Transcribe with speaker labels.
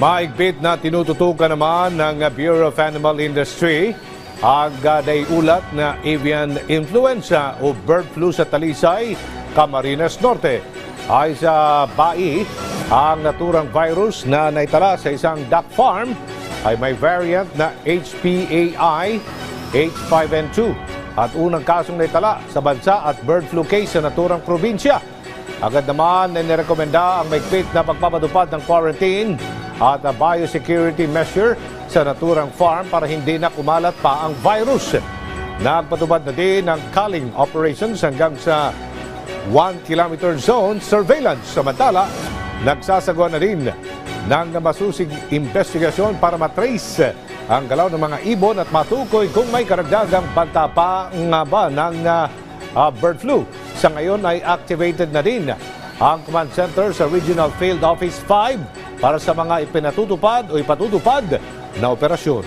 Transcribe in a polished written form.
Speaker 1: Maigpit na tinututukan naman ng Bureau of Animal Industry ang ulat na avian influenza o bird flu sa Talisay, Camarines Norte. Ay sa BAI, ang naturang virus na naitala sa isang duck farm ay may variant na HPAI H5N2 at unang kasong naitala sa bansa at bird flu case sa naturang probinsya. Agad naman ay nirekomenda ang maigpit na pagpapatupad ng quarantine at biosecurity measure sa naturang farm para hindi na kumalat pa ang virus. Nagpatupad na din ng culling operations hanggang sa 1 kilometer zone surveillance. Samantala, nagsasagawa na rin ng masusig investigasyon para matrace ang galaw ng mga ibon at matukoy kung may karagdagang banta pa nga ba ng bird flu. Sa ngayon ay activated na din ang command center sa Regional Field Office 5 para sa mga ipinatutupad o ipatutupad na operasyon.